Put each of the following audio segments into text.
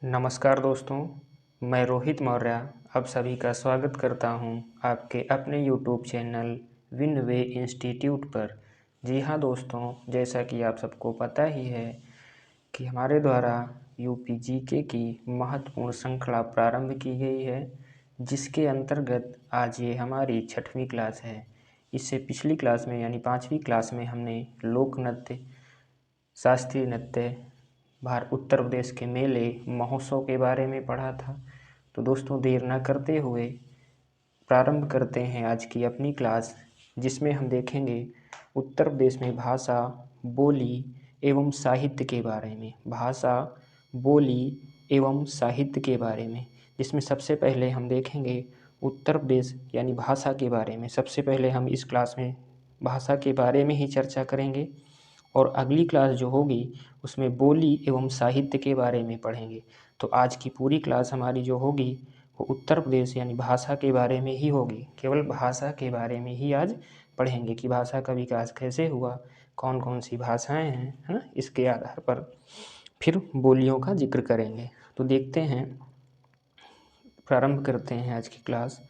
नमस्कार दोस्तों, मैं रोहित मौर्य आप सभी का स्वागत करता हूं आपके अपने यूट्यूब चैनल विन वे इंस्टीट्यूट पर। जी हाँ दोस्तों, जैसा कि आप सबको पता ही है कि हमारे द्वारा यूपी जीके की महत्वपूर्ण श्रृंखला प्रारंभ की गई है, जिसके अंतर्गत आज ये हमारी 6वीं क्लास है। इससे पिछली क्लास में यानी 5वीं क्लास में हमने लोक नृत्य, शास्त्रीय नृत्य, उत्तर प्रदेश के मेले महोत्सव के बारे में पढ़ा था। तो दोस्तों, देर न करते हुए प्रारंभ करते हैं आज की अपनी क्लास, जिसमें हम देखेंगे उत्तर प्रदेश में भाषा, बोली एवं साहित्य के बारे में। भाषा, बोली एवं साहित्य के बारे में, जिसमें सबसे पहले हम देखेंगे उत्तर प्रदेश यानी भाषा के बारे में। सबसे पहले हम इस क्लास में भाषा के बारे में ही चर्चा करेंगे और अगली क्लास जो होगी उसमें बोली एवं साहित्य के बारे में पढ़ेंगे। तो आज की पूरी क्लास हमारी जो होगी वो उत्तर प्रदेश यानी भाषा के बारे में ही होगी। केवल भाषा के बारे में ही आज पढ़ेंगे कि भाषा का विकास कैसे हुआ, कौन कौन सी भाषाएं हैं, है ना। इसके आधार पर फिर बोलियों का जिक्र करेंगे। तो देखते हैं, प्रारंभ करते हैं आज की क्लास,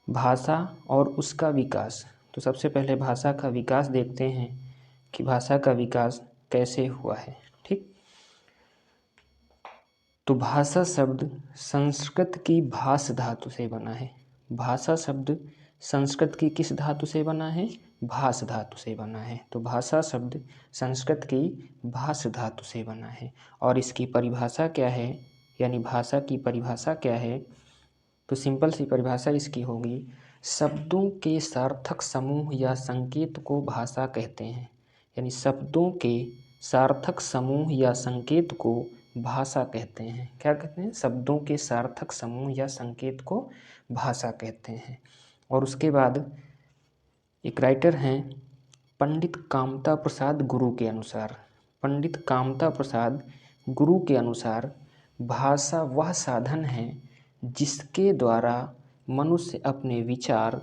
भाषा और उसका विकास। तो सबसे पहले भाषा का विकास देखते हैं कि भाषा का विकास कैसे हुआ है। ठीक, तो भाषा शब्द संस्कृत की भाष धातु से बना है। भाषा शब्द संस्कृत की किस धातु से बना है? भाष धातु से बना है। तो भाषा शब्द संस्कृत की भाष धातु से बना है। और इसकी परिभाषा क्या है, यानी भाषा की परिभाषा क्या है? तो सिंपल सी परिभाषा इसकी होगी, शब्दों के सार्थक समूह या संकेत को भाषा कहते हैं। यानी शब्दों के सार्थक समूह या संकेत को भाषा कहते हैं। क्या कहते हैं? शब्दों के सार्थक समूह या संकेत को भाषा कहते हैं। और उसके बाद एक राइटर हैं पंडित कामता प्रसाद गुरु के अनुसार, पंडित कामता प्रसाद गुरु के अनुसार भाषा वह साधन है जिसके द्वारा मनुष्य अपने विचार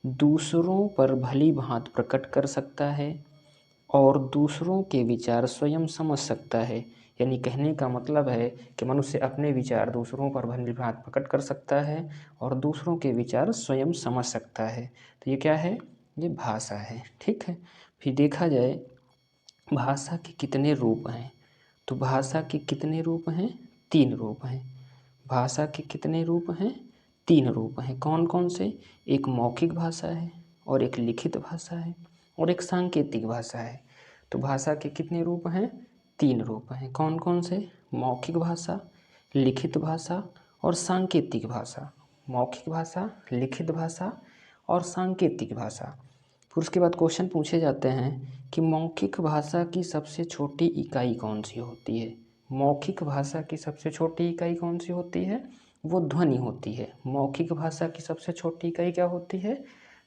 दूसरों पर भली भांति प्रकट कर सकता है और दूसरों के विचार स्वयं समझ सकता है। यानी कहने का मतलब है कि मनुष्य अपने विचार दूसरों पर भली भांति प्रकट कर सकता है और दूसरों के विचार स्वयं समझ सकता है। तो ये क्या है? ये भाषा है। ठीक है, फिर देखा जाए भाषा के कितने रूप हैं। तो भाषा के कितने रूप हैं? 3 रूप हैं। भाषा के कितने रूप हैं? 3 रूप हैं। कौन कौन से? एक मौखिक भाषा है और एक लिखित भाषा है और एक सांकेतिक भाषा है। तो भाषा के कितने रूप हैं? 3 रूप हैं। कौन कौन से? मौखिक भाषा, लिखित भाषा और सांकेतिक भाषा। मौखिक भाषा, लिखित भाषा और सांकेतिक भाषा। फिर उसके बाद क्वेश्चन पूछे जाते हैं कि मौखिक भाषा की सबसे छोटी इकाई कौन सी होती है? मौखिक भाषा की सबसे छोटी इकाई कौन सी होती है? वो ध्वनि होती है। मौखिक भाषा की सबसे छोटी इकाई क्या होती है?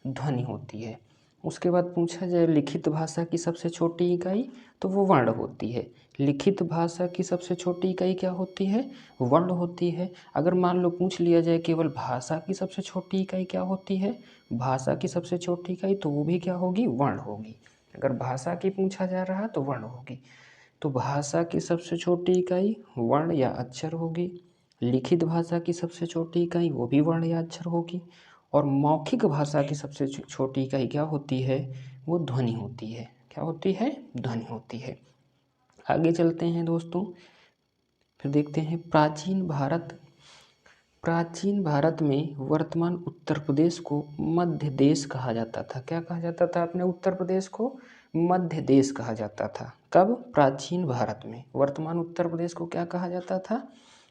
ध्वनि होती है। उसके बाद पूछा जाए लिखित भाषा की सबसे छोटी इकाई, तो वो वर्ण होती है। लिखित भाषा की सबसे छोटी इकाई क्या होती है? वर्ण होती है। अगर मान लो पूछ लिया जाए केवल भाषा की सबसे छोटी इकाई क्या होती है? भाषा की सबसे छोटी इकाई, तो वो भी क्या होगी? वर्ण होगी। अगर भाषा की पूछा जा रहा तो वर्ण होगी। तो भाषा की सबसे छोटी इकाई वर्ण या अक्षर होगी। लिखित भाषा की सबसे छोटी इकाई वो भी वर्ण या अक्षर होगी। और मौखिक भाषा की सबसे छोटी इकाई क्या होती है? वो ध्वनि होती है। क्या होती है? ध्वनि होती है। आगे चलते हैं दोस्तों, फिर देखते हैं प्राचीन भारत। प्राचीन भारत में वर्तमान उत्तर प्रदेश को मध्य देश कहा जाता था। क्या कहा जाता था? अपने उत्तर प्रदेश को मध्य देश कहा जाता था। कब? प्राचीन भारत में। वर्तमान उत्तर प्रदेश को क्या कहा जाता था?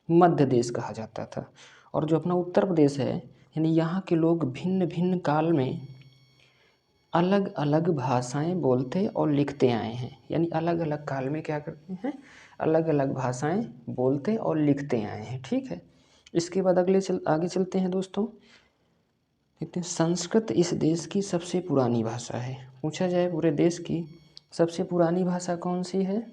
मध्य देश कहा जाता था। और जो अपना उत्तर प्रदेश है, यानी यहाँ के लोग भिन्न भिन्न काल में अलग अलग भाषाएं बोलते और लिखते आए हैं। यानी अलग अलग काल में क्या करते हैं? अलग अलग भाषाएं बोलते और लिखते आए हैं। ठीक है, इसके बाद आगे चलते हैं दोस्तों। देखते हैं संस्कृत इस देश की सबसे पुरानी भाषा है। पूछा जाए पूरे देश की सबसे पुरानी भाषा कौन सी है?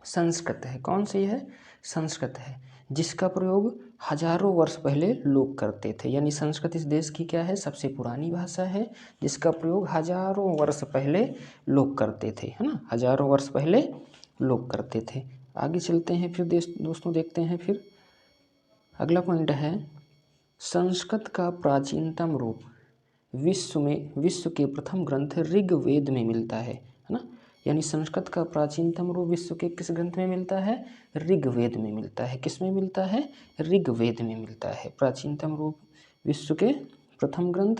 संस्कृत है। कौन सी है? संस्कृत है, जिसका प्रयोग हजारों वर्ष पहले लोग करते थे। यानी संस्कृत इस देश की क्या है? सबसे पुरानी भाषा है, जिसका प्रयोग हजारों वर्ष पहले लोग करते थे, है ना। हजारों वर्ष पहले लोग करते थे। आगे चलते हैं फिर दोस्तों देखते हैं फिर अगला पॉइंट है संस्कृत का प्राचीनतम रूप विश्व के प्रथम ग्रंथ ऋग्वेद में मिलता है ना। यानी संस्कृत का प्राचीनतम रूप विश्व के किस ग्रंथ में मिलता है? ऋग्वेद में मिलता है। किस में मिलता है? ऋग्वेद में मिलता है। प्राचीनतम रूप विश्व के प्रथम ग्रंथ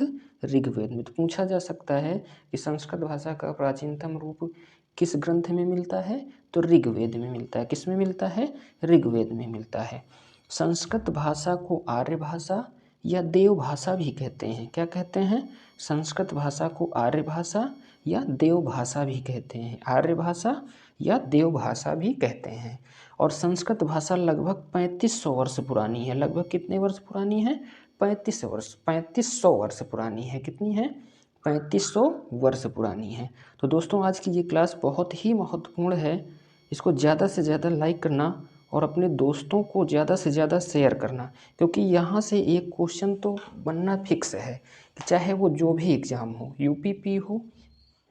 ऋग्वेद में। तो पूछा जा सकता है कि संस्कृत भाषा का प्राचीनतम रूप किस ग्रंथ में मिलता है? तो ऋग्वेद में मिलता है। किस में मिलता है? ऋग्वेद में मिलता है। संस्कृत भाषा को आर्य भाषा या देव भाषा भी कहते हैं। क्या कहते हैं? संस्कृत भाषा को आर्य भाषा या देव भाषा भी कहते हैं। आर्य भाषा या देव भाषा भी कहते हैं। और संस्कृत भाषा लगभग 3500 वर्ष पुरानी है। लगभग कितने वर्ष पुरानी है? 3500 वर्ष पुरानी है। कितनी है? 3500 वर्ष पुरानी है। तो दोस्तों आज की ये क्लास बहुत ही महत्वपूर्ण है। इसको ज़्यादा से ज़्यादा लाइक करना और अपने दोस्तों को ज़्यादा से ज़्यादा शेयर करना, क्योंकि यहाँ से एक क्वेश्चन तो बनना फिक्स है कि चाहे वो जो भी एग्ज़ाम हो, यूपीपी हो,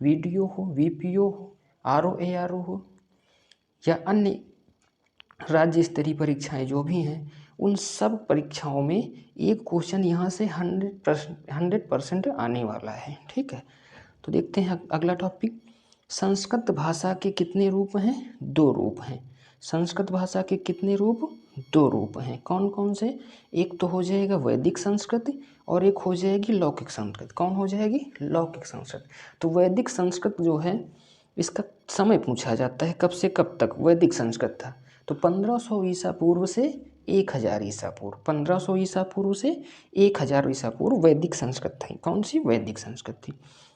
वीडियो हो, वीपीओ हो, आरओ हो या अन्य राज्य स्तरीय परीक्षाएं जो भी हैं, उन सब परीक्षाओं में एक क्वेश्चन यहाँ से 100% आने वाला है। ठीक है, तो देखते हैं अगला टॉपिक। संस्कृत भाषा के कितने रूप हैं? 2 रूप हैं। संस्कृत भाषा के कितने रूप? 2 रूप हैं। कौन कौन से? एक तो हो जाएगा वैदिक संस्कृत और एक हो जाएगी लौकिक संस्कृत। कौन हो जाएगी? लौकिक संस्कृत। तो वैदिक संस्कृत जो है इसका समय पूछा जाता है, कब से कब तक वैदिक संस्कृत था? तो 1500 ईसा पूर्व से 1000 ईसा पूर्व। 1500 ईसा पूर्व से 1000 ईसा पूर्व वैदिक संस्कृत थी। कौन सी? वैदिक संस्कृत थी।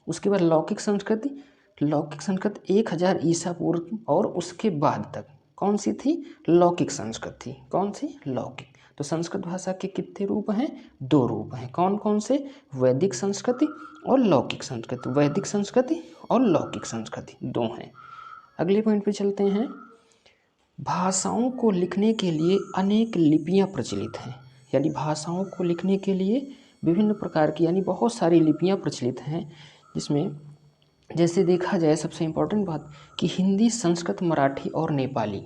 उसके बाद लौकिक संस्कृति, लौकिक संस्कृत 1000 ईसा पूर्व और उसके बाद तक कौन सी थी? लौकिक संस्कृत थी। कौन सी? लौकिक। तो संस्कृत भाषा के कितने रूप हैं? 2 रूप हैं। कौन कौन से? वैदिक संस्कृति और लौकिक संस्कृति। वैदिक संस्कृति और लौकिक संस्कृति 2 हैं। अगले पॉइंट पे चलते हैं। भाषाओं को लिखने के लिए अनेक लिपियां प्रचलित हैं। यानी भाषाओं को लिखने के लिए विभिन्न प्रकार की यानी बहुत सारी लिपियां प्रचलित हैं, जिसमें जैसे देखा जाए सबसे इम्पोर्टेंट बात कि हिंदी, संस्कृत, मराठी और नेपाली।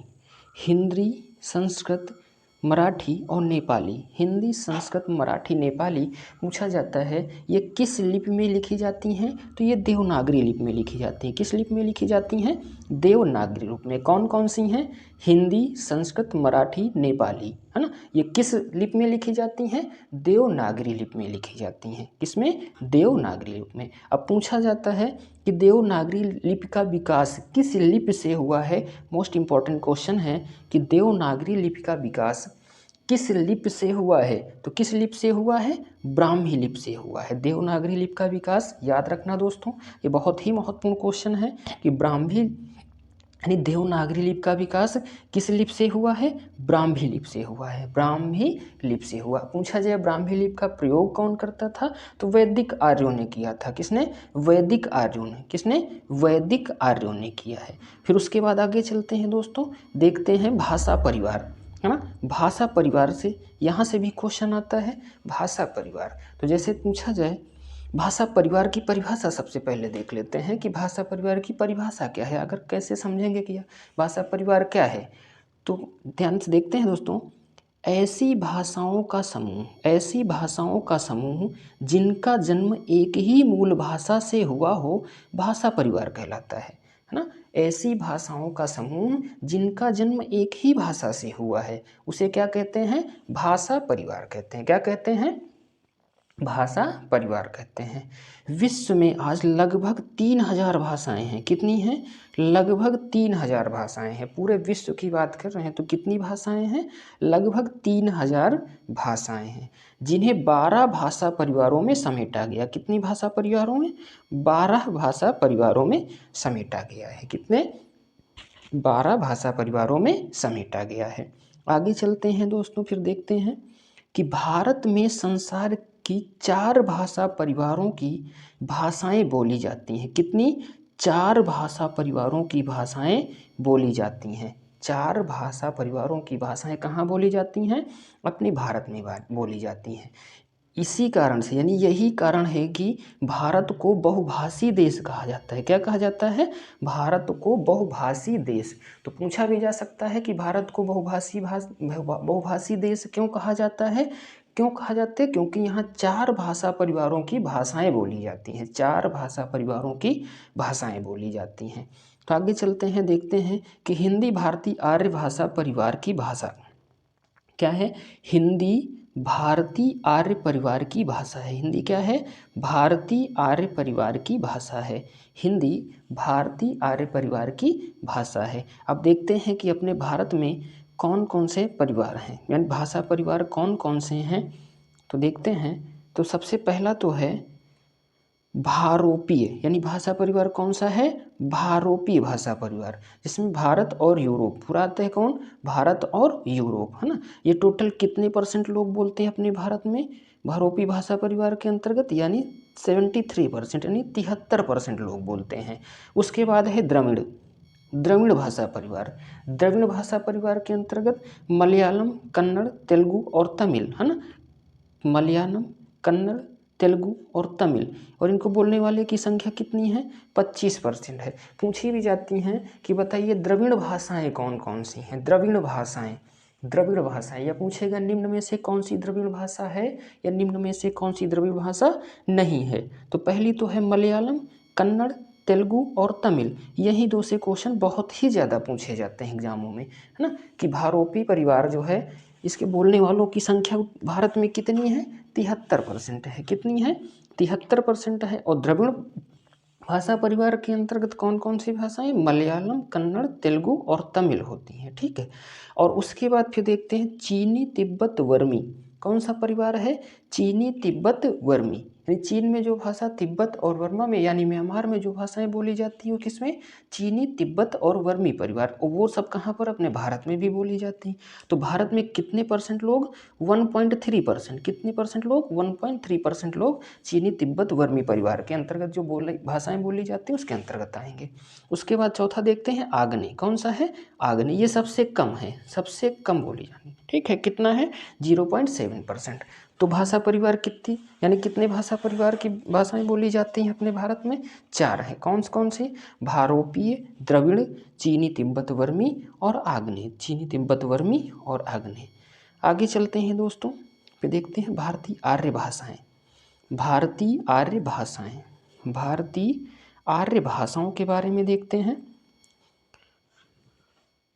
हिंदी, संस्कृत, मराठी और नेपाली। हिंदी, संस्कृत, मराठी, नेपाली पूछा जाता है ये किस लिपि में लिखी जाती हैं? तो ये देवनागरी लिपि में लिखी जाती हैं। किस लिपि में लिखी जाती हैं? देवनागरी रूप में। कौन कौन सी हैं? हिंदी, संस्कृत, मराठी, नेपाली, है ना। ये किस लिपि में लिखी जाती हैं? देवनागरी लिपि में लिखी जाती हैं। किसमें? देवनागरी लिपि में। अब पूछा जाता है कि देवनागरी लिपि का विकास किस लिपि से हुआ है? मोस्ट इम्पॉर्टेंट क्वेश्चन है कि देवनागरी लिपि का विकास किस लिपि से हुआ है? तो किस लिपि से हुआ है? ब्राह्मी लिपि से हुआ है। देवनागरी लिपि का विकास याद रखना दोस्तों, ये बहुत ही महत्वपूर्ण क्वेश्चन है कि ब्राह्मी यानी देवनागरी लिपि का विकास किस लिपि से हुआ है? ब्राह्मी लिपि से हुआ है। ब्राह्मी लिपि से हुआ। पूछा जाए ब्राह्मी लिपि का प्रयोग कौन करता था? तो वैदिक आर्यों ने किया था। किसने? वैदिक आर्यों ने। किसने? वैदिक आर्यों ने किया है। फिर उसके बाद आगे चलते हैं दोस्तों, देखते हैं भाषा परिवार, है ना। भाषा परिवार से यहाँ से भी क्वेश्चन आता है। भाषा परिवार, तो जैसे पूछा जाए भाषा परिवार की परिभाषा सबसे पहले देख लेते हैं कि भाषा परिवार की परिभाषा क्या है। अगर कैसे समझेंगे कि भाषा परिवार क्या है, तो ध्यान से देखते हैं दोस्तों। ऐसी भाषाओं का समूह, ऐसी भाषाओं का समूह जिनका जन्म एक ही मूल भाषा से हुआ हो, भाषा परिवार कहलाता है ना। ऐसी भाषाओं का समूह जिनका जन्म एक ही भाषा से हुआ है, उसे क्या कहते हैं? भाषा परिवार कहते हैं। क्या कहते हैं? भाषा परिवार कहते हैं। विश्व में आज लगभग 3000 भाषाएं हैं। कितनी हैं? लगभग 3000 भाषाएं हैं। पूरे विश्व की बात कर रहे हैं तो कितनी भाषाएं हैं? लगभग 3000 भाषाएं हैं, जिन्हें 12 भाषा परिवारों में समेटा गया। कितनी भाषा परिवारों में? 12 भाषा परिवारों में समेटा गया है। कितने? 12 भाषा परिवारों में समेटा गया है। आगे चलते हैं दोस्तों, फिर देखते हैं कि भारत में संसार की 4 भाषा परिवारों की भाषाएं बोली जाती हैं। कितनी? 4 भाषा परिवारों की भाषाएं बोली जाती हैं। 4 भाषा परिवारों की भाषाएं कहाँ बोली जाती हैं? अपने भारत में बोली जाती हैं। इसी कारण से, यानी यही कारण है कि भारत को बहुभाषी देश कहा जाता है। क्या कहा जाता है? भारत को बहुभाषी देश। तो पूछा भी जा सकता है कि भारत को बहुभाषी देश क्यों कहा जाता है? क्यों कहा जाता है? क्योंकि यहाँ 4 भाषा परिवारों की भाषाएं बोली जाती हैं। 4 भाषा परिवारों की भाषाएं बोली जाती हैं। तो आगे चलते हैं, देखते हैं कि हिंदी भारतीय आर्य भाषा परिवार की भाषा क्या है? हिंदी भारतीय आर्य परिवार की भाषा है। हिंदी क्या है? भारतीय आर्य परिवार की भाषा है। हिंदी भारतीय आर्य परिवार की भाषा है। अब देखते हैं कि अपने भारत में कौन कौन से परिवार हैं, यानी भाषा परिवार कौन कौन से हैं। तो देखते हैं, तो सबसे पहला तो है भारोपीय, यानी भाषा परिवार कौन सा है? भारोपीय भाषा परिवार, जिसमें भारत और यूरोप पूरा आता है। कौन? भारत और यूरोप, है ना। ये टोटल कितने % लोग बोलते हैं अपने भारत में भारोपीय भाषा परिवार के अंतर्गत? यानी 73%, यानी 73% लोग बोलते हैं। उसके बाद है द्रविड़ भाषा परिवार। द्रविड़ भाषा परिवार के अंतर्गत मलयालम, कन्नड़, तेलुगु और तमिल, है ना। मलयालम, कन्नड़, तेलुगु और तमिल, और इनको बोलने वाले की संख्या कितनी है? 25% है। पूछी भी जाती हैं कि बताइए द्रविड़ भाषाएं कौन कौन सी हैं? द्रविड़ भाषाएं, या पूछेगा निम्न में से कौन सी द्रविड़ भाषा है, या निम्न में से कौन सी द्रविड़ भाषा नहीं है। तो पहली तो है मलयालम, कन्नड़, तेलुगु और तमिल। यही 2 से क्वेश्चन बहुत ही ज़्यादा पूछे जाते हैं एग्जामों में, है ना, कि भारोपी परिवार जो है इसके बोलने वालों की संख्या भारत में कितनी है? 73% है। कितनी है? 73% है। और द्रविड़ भाषा परिवार के अंतर्गत कौन कौन सी भाषाएं? मलयालम, कन्नड़, तेलुगु और तमिल होती हैं, ठीक है। और उसके बाद फिर देखते हैं चीनी, तिब्बत, वर्मी। कौन सा परिवार है? चीनी, तिब्बत, वर्मी। यानी चीन में जो भाषा, तिब्बत और वर्मा में यानी म्यांमार में जो भाषाएं बोली जाती हैं किसमें? चीनी, तिब्बत और वर्मी परिवार। और वो सब कहाँ पर? अपने भारत में भी बोली जाती हैं। तो भारत में कितने % लोग? 1.3%। कितने % लोग? 1.3% लोग चीनी, तिब्बत, वर्मी परिवार के अंतर्गत जो भाषाएं बोली जाती हैं उसके अंतर्गत आएंगे। उसके बाद चौथा देखते हैं आग्नेय। कौन सा है? आग्नेय। ये सबसे कम है, सबसे कम बोली जाती, ठीक है। कितना है? 0.7%। तो भाषा परिवार कितनी, यानी कितने भाषा परिवार की भाषाएं बोली जाती हैं अपने भारत में? 4 है। कौन कौन सी? भारोपीय, द्रविड़, चीनी, तिब्बत, वर्मी और आग्नेय। चीनी, तिब्बत, वर्मी और आग्नेय। आगे चलते हैं दोस्तों, फिर देखते हैं भारतीय आर्य भाषाएं। भारतीय आर्य भाषाएं, भारतीय आर्य भाषाओं के बारे में देखते हैं।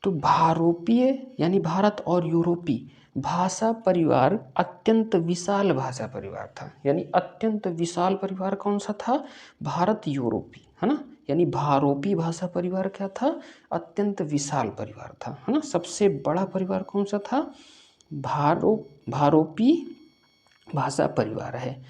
तो भारोपीय यानी भारत और यूरोपीय भाषा परिवार अत्यंत विशाल भाषा परिवार था। यानी अत्यंत विशाल परिवार कौन सा था? भारत यूरोपीय, है ना। यानी भारोपीय भाषा परिवार क्या था? अत्यंत विशाल परिवार था, है ना। सबसे बड़ा परिवार कौन सा था? भारोपीय भाषा परिवार है।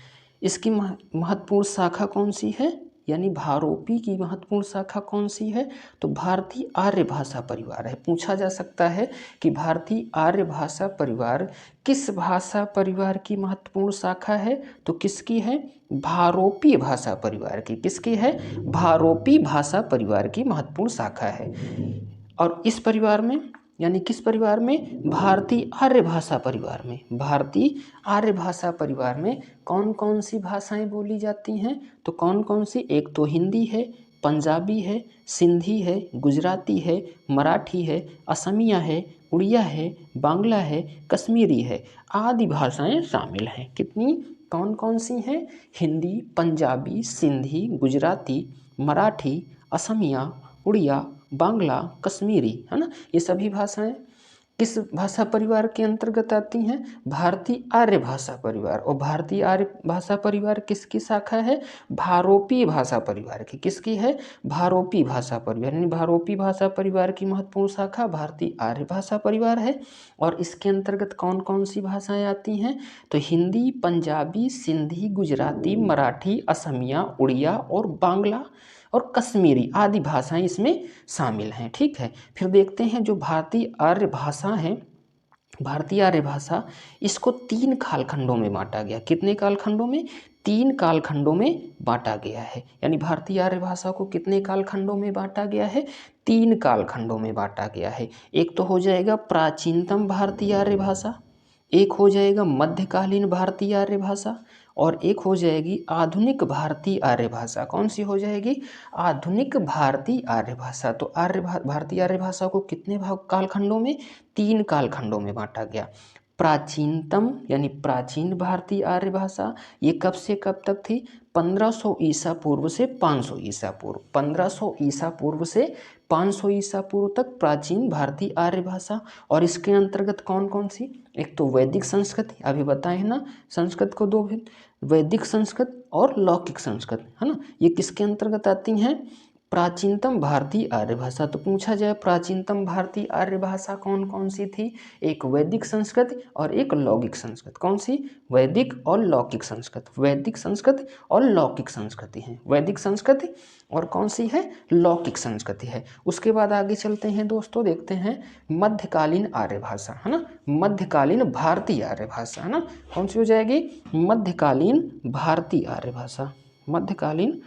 इसकी महत्वपूर्ण शाखा कौन सी है? यानी भारोपी की महत्वपूर्ण शाखा कौन सी है? तो भारतीय आर्य भाषा परिवार है। पूछा जा सकता है कि भारतीय आर्य भाषा परिवार किस भाषा परिवार की महत्वपूर्ण शाखा है? तो किसकी है? भारोपी भाषा परिवार की। किसकी है? भारोपी भाषा परिवार की महत्वपूर्ण शाखा है। और इस परिवार में, यानी किस परिवार में? भारतीय आर्य भाषा परिवार में। भारतीय आर्य भाषा परिवार में कौन कौन सी भाषाएं बोली जाती हैं? तो कौन कौन सी? एक तो हिंदी है, पंजाबी है, सिंधी है, गुजराती है, मराठी है, असमिया है, उड़िया है, बांग्ला है, कश्मीरी है आदि भाषाएं शामिल हैं। कितनी? कौन कौन सी हैं? हिंदी, पंजाबी, सिंधी, गुजराती, मराठी, असमिया, उड़िया, बांग्ला, कश्मीरी, है ना। ये सभी भाषाएं किस भाषा परिवार के अंतर्गत आती हैं? भारतीय आर्य भाषा परिवार। और भारतीय आर्य भाषा परिवार किसकी शाखा है? भारोपीय भाषा परिवार की। किसकी है? भारोपीय भाषा परिवार। यानी भारोपीय भाषा परिवार की महत्वपूर्ण शाखा भारतीय आर्य भाषा परिवार है। और इसके अंतर्गत कौन कौन सी भाषाएं आती हैं? तो हिंदी, पंजाबी, सिंधी, गुजराती, मराठी, असमिया, उड़िया और बांग्ला और कश्मीरी आदि भाषाएं इसमें शामिल हैं, ठीक है। फिर देखते हैं जो भारतीय आर्य भाषा है, भारतीय आर्य भाषा, इसको 3 कालखंडों में बांटा गया। कितने कालखंडों में? 3 कालखंडों में बांटा गया है। यानी भारतीय आर्य भाषा को कितने कालखंडों में बांटा गया है? 3 कालखंडों में बांटा गया है। एक तो हो जाएगा प्राचीनतम भारतीय आर्य भाषा, एक हो जाएगा मध्यकालीन भारतीय आर्य भाषा और एक हो जाएगी आधुनिक भारतीय आर्य भाषा। कौन सी हो जाएगी? आधुनिक भारतीय आर्य भाषा। तो भारतीय आर्य भाषा को कितने कालखंडों में? 3 कालखंडों में बांटा गया। प्राचीनतम यानी प्राचीन भारतीय आर्य भाषा, ये कब से कब तक थी? 1500 ईसा पूर्व से 500 ईसा पूर्व। 1500 ईसा पूर्व से 500 ईसा पूर्व तक प्राचीन भारतीय आर्य भाषा। और इसके अंतर्गत कौन कौन सी? एक तो वैदिक संस्कृत, अभी बताए ना संस्कृत को 2 भेद, वैदिक संस्कृत और लौकिक संस्कृत, है ना। ये किसके अंतर्गत आती हैं? प्राचीनतम भारतीय आर्य भाषा। तो पूछा जाए प्राचीनतम भारतीय आर्य भाषा कौन कौन सी थी? एक वैदिक संस्कृत और एक लौकिक संस्कृत। कौन सी? वैदिक और लौकिक संस्कृत। वैदिक संस्कृत और लौकिक संस्कृति है। वैदिक संस्कृति और कौन सी है? लौकिक संस्कृति है। उसके बाद आगे चलते हैं दोस्तों, देखते हैं मध्यकालीन आर्य भाषा, है ना। मध्यकालीन भारतीय आर्य भाषा, है ना। कौन सी हो जाएगी? मध्यकालीन भारतीय आर्य भाषा। मध्यकालीन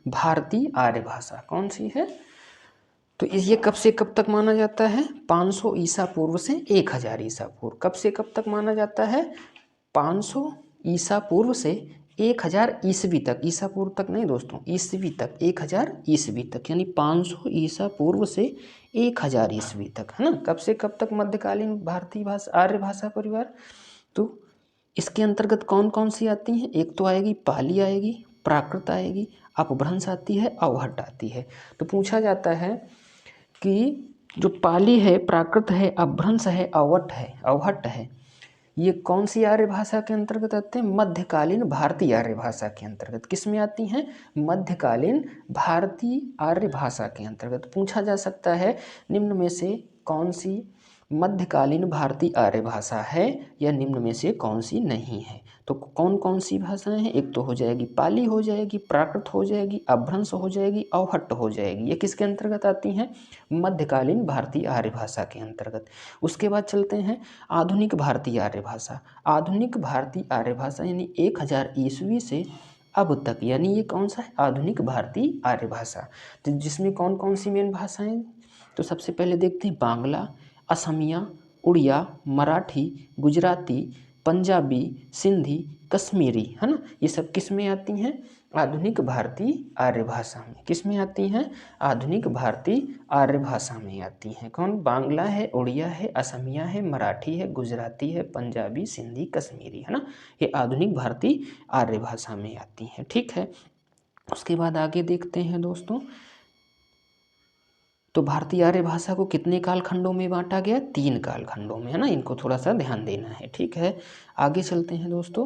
भारतीय आर्य भाषा कौन सी है? तो ये कब से कब तक माना जाता है? 500 ईसा पूर्व से 1000 ईसा पूर्व। कब से कब तक माना जाता है? 500 ईसा पूर्व से 1000 ईस्वी तक। ईसा पूर्व तक नहीं दोस्तों, ईस्वी तक। 1000 ईस्वी तक यानी 500 ईसा पूर्व से 1000 ईस्वी तक, है ना। कब से कब तक मध्यकालीन भारतीय भाषा आर्य भाषा परिवार? तो इसके अंतर्गत कौन कौन सी आती हैं? एक तो आएगी पाली, आएगी प्राकृत, आएगी अपभ्रंश आती है, अवहट्ट आती है। तो पूछा जाता है कि जो पाली है, प्राकृत है, अपभ्रंश है, अवहट्ट है, ये कौन सी आर्य भाषा के अंतर्गत आते हैं? मध्यकालीन भारतीय आर्य भाषा के अंतर्गत। किस में आती हैं? मध्यकालीन भारतीय आर्य भाषा के अंतर्गत। पूछा जा सकता है निम्न में से कौन सी मध्यकालीन भारतीय आर्य भाषा है या निम्न में से कौन सी नहीं है। तो कौन कौन सी भाषाएं हैं? एक तो हो जाएगी पाली, हो जाएगी प्राकृत, हो जाएगी अपभ्रंश, हो जाएगी अवहट्ट, हो जाएगी। ये किसके अंतर्गत आती हैं? मध्यकालीन भारतीय आर्य भाषा के अंतर्गत। उसके बाद चलते हैं आधुनिक भारतीय आर्य भाषा। आधुनिक भारतीय आर्य भाषा यानी 1000 ईस्वी से अब तक, यानी ये कौन सा है? आधुनिक भारतीय आर्य भाषा। तो जिसमें कौन कौन सी मेन भाषाएं? तो सबसे पहले देखते हैं बांग्ला, असमिया, उड़िया, मराठी, गुजराती, पंजाबी, सिंधी, कश्मीरी, है ना। ये सब किस में आती हैं? आधुनिक भारतीय आर्य भाषा में। किस में आती हैं? आधुनिक भारतीय आर्य भाषा में आती हैं। कौन? बांग्ला है, उड़िया है, असमिया है, मराठी है, गुजराती है, पंजाबी, सिंधी, कश्मीरी, है ना। ये आधुनिक भारतीय आर्य भाषा में आती हैं। ठीक है। उसके बाद आगे देखते हैं दोस्तों, तो भारतीय आर्य भाषा को कितने कालखंडों में बांटा गया? 3 कालखंडों में, है ना। इनको थोड़ा सा ध्यान देना है। ठीक है। आगे चलते हैं दोस्तों,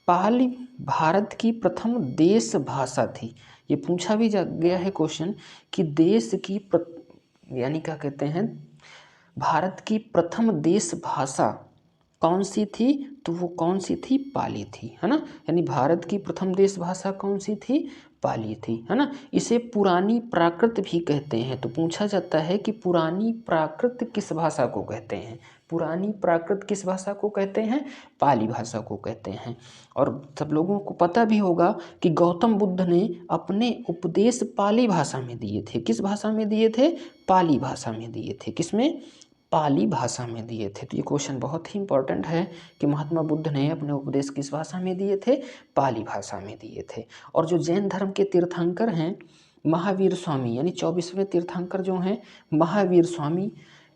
पाली भारत की प्रथम देश भाषा थी। ये पूछा भी गया है क्वेश्चन कि देश की यानी क्या कहते हैं, भारत की प्रथम देश भाषा कौन सी थी? तो वो कौन सी थी? पाली थी, है ना। यानी भारत की प्रथम देश भाषा कौन सी थी? पाली थी, है ना। इसे पुरानी प्राकृत भी कहते हैं। तो पूछा जाता है कि पुरानी प्राकृत किस भाषा को कहते हैं? पुरानी प्राकृत किस भाषा को कहते हैं? पाली भाषा को कहते हैं। और सब लोगों को पता भी होगा कि गौतम बुद्ध ने अपने उपदेश पाली भाषा में दिए थे। किस भाषा में दिए थे? पाली भाषा में दिए थे। किसमें? पाली भाषा में दिए थे। तो ये क्वेश्चन बहुत ही इंपॉर्टेंट है कि महात्मा बुद्ध ने अपने उपदेश किस भाषा में दिए थे? पाली भाषा में दिए थे। और जो जैन धर्म के तीर्थंकर हैं महावीर स्वामी, यानी 24वें तीर्थंकर जो हैं महावीर स्वामी,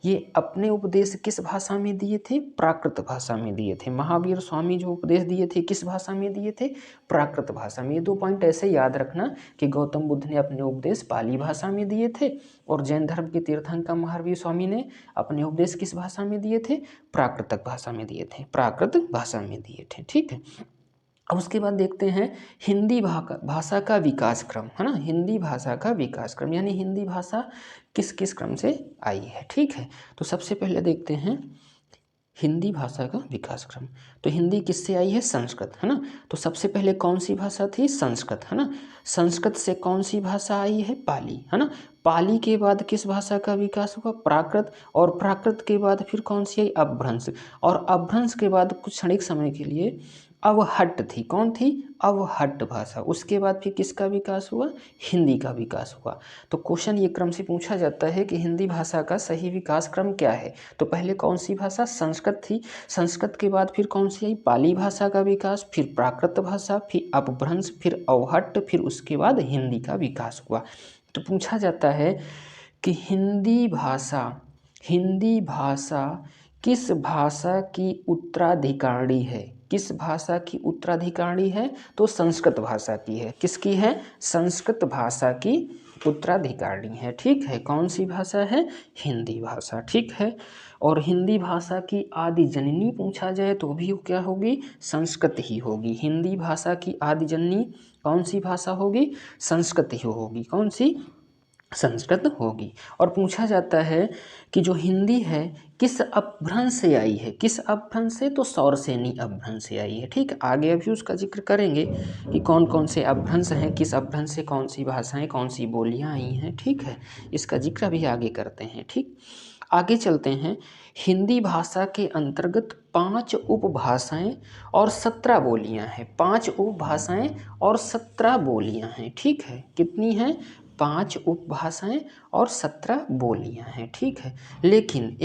ये अपने उपदेश किस भाषा में दिए थे? प्राकृत भाषा में दिए थे। महावीर स्वामी जो उपदेश दिए थे किस भाषा में दिए थे? प्राकृत भाषा में। ये 2 पॉइंट ऐसे याद रखना कि गौतम बुद्ध ने अपने उपदेश पाली भाषा में दिए थे और जैन धर्म के तीर्थंकर महावीर स्वामी ने अपने उपदेश किस भाषा में दिए थे? प्राकृतक भाषा में दिए थे। प्राकृत भाषा में दिए थे। ठीक है। अब उसके बाद देखते हैं हिंदी भाषा का विकास क्रम, है ना। हिंदी भाषा का विकास क्रम यानी हिंदी भाषा किस किस क्रम से आई है। ठीक है। तो सबसे पहले देखते हैं हिंदी भाषा का विकास क्रम। तो हिंदी किससे आई है? संस्कृत, है ना। तो सबसे पहले कौन सी भाषा थी? संस्कृत, है ना। संस्कृत से कौन सी भाषा आई है? पाली, है ना। पाली के बाद किस भाषा का विकास हुआ? प्राकृत। और प्राकृत के बाद फिर कौन सी आई? अपभ्रंश। और अपभ्रंश के बाद कुछ क्षणिक समय के लिए अवहट्ट थी। कौन थी? अवहट्ट भाषा। उसके बाद फिर किसका विकास हुआ? हिंदी का विकास हुआ। तो क्वेश्चन ये क्रम से पूछा जाता है कि हिंदी भाषा का सही विकास क्रम क्या है। तो पहले कौन सी भाषा? संस्कृत थी। संस्कृत के बाद फिर कौन सी आई? पाली भाषा का विकास, फिर प्राकृत भाषा, फिर अपभ्रंश, फिर अवहट्ट, फिर उसके बाद हिंदी का विकास हुआ। तो पूछा जाता है कि हिंदी भाषा किस भाषा की उत्तराधिकारी है? किस भाषा की उत्तराधिकारी है? तो संस्कृत भाषा की है। किसकी है? संस्कृत भाषा की उत्तराधिकारी है। ठीक है, कौन सी भाषा है? हिंदी भाषा। ठीक है, और हिंदी भाषा की आदि जननी पूछा जाए तो भी क्या होगी? संस्कृत ही होगी। हिंदी भाषा की आदि जननी कौन सी भाषा होगी? संस्कृत ही होगी। कौन सी? संस्कृत होगी। और पूछा जाता है कि जो हिंदी है किस अपभ्रंश से आई है? किस अपभ्रंश से? तो सौरसेनी अपभ्रंश से आई है। ठीक है, आगे अभी उसका जिक्र करेंगे कि कौन कौन से अपभ्रंश हैं, किस अपभ्रंश से कौन सी भाषाएं, कौन सी बोलियां आई हैं। ठीक है, इसका जिक्र भी आगे करते हैं। ठीक, आगे चलते हैं। हिंदी भाषा के अंतर्गत 5 उपभाषाएं और 17 बोलियां हैं। 5 उपभाषाएं और 17 बोलियां हैं। ठीक है, कितनी हैं? 5 उपभाषाएं और 17 बोलियां हैं। ठीक है, लेकिन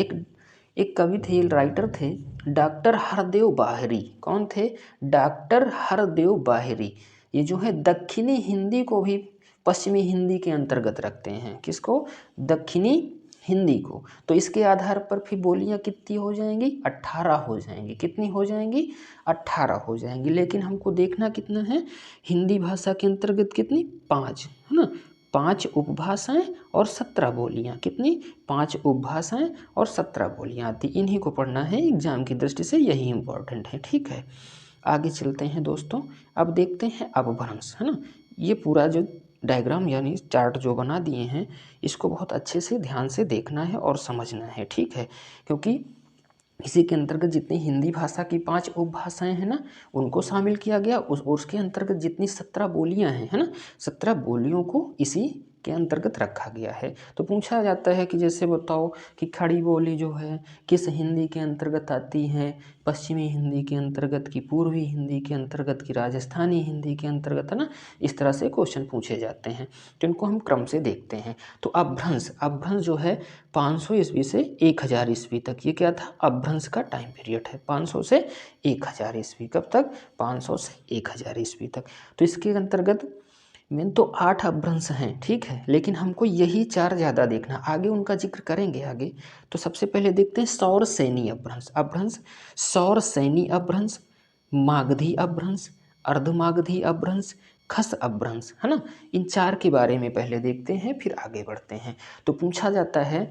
एक कवि थे, राइटर थे, डॉक्टर हरदेव बाहरी। कौन थे? डॉक्टर हरदेव बाहरी। ये जो है दक्षिणी हिंदी को भी पश्चिमी हिंदी के अंतर्गत रखते हैं। किसको? दक्षिणी हिंदी को। तो इसके आधार पर फिर बोलियां कितनी हो जाएंगी? 18 हो जाएंगी। कितनी हो जाएंगी? 18 हो जाएंगी। लेकिन हमको देखना कितना है? हिंदी भाषा के अंतर्गत कितनी? 5, है ना। 5 उपभाषाएं और 17 बोलियां। कितनी? 5 उपभाषाएं और 17 बोलियां आती। इन्हीं को पढ़ना है एग्जाम की दृष्टि से, यही इंपॉर्टेंट है। ठीक है, आगे चलते हैं दोस्तों। अब देखते हैं अपभ्रंश, है ना। ये पूरा जो डायग्राम यानी चार्ट जो बना दिए हैं, इसको बहुत अच्छे से ध्यान से देखना है और समझना है। ठीक है, क्योंकि इसी के अंतर्गत जितनी हिंदी भाषा की 5 उपभाषाएं हैं ना, उनको शामिल किया गया। उसके अंतर्गत जितनी 17 बोलियां हैं, है ना, 17 बोलियों को इसी के अंतर्गत रखा गया है। तो पूछा जाता है कि जैसे बताओ कि खड़ी बोली जो है किस हिंदी के अंतर्गत आती है? पश्चिमी हिंदी के अंतर्गत, की पूर्वी हिंदी के अंतर्गत, की राजस्थानी हिंदी के अंतर्गत, है ना। इस तरह से क्वेश्चन पूछे जाते हैं, तो इनको हम क्रम से देखते हैं। तो अपभ्रंश जो है 500 ईस्वी से 1000 ईस्वी तक, ये क्या था? अपभ्रंश का टाइम पीरियड है। 500 से 1000 ईस्वी। कब तक? 500 से 1000 ईस्वी तक। तो इसके अंतर्गत मेन तो 8 अपभ्रंश हैं। ठीक है, लेकिन हमको यही 4 ज़्यादा देखना, आगे उनका जिक्र करेंगे आगे। तो सबसे पहले देखते हैं सौरसेनी अपभ्रंश। सौरसेनी अपभ्रंश, मागधी अपभ्रंश, अर्धमागधी अपभ्रंश, खस अपभ्रंश, है ना। इन 4 के बारे में पहले देखते हैं, फिर आगे बढ़ते हैं। तो पूछा जाता है,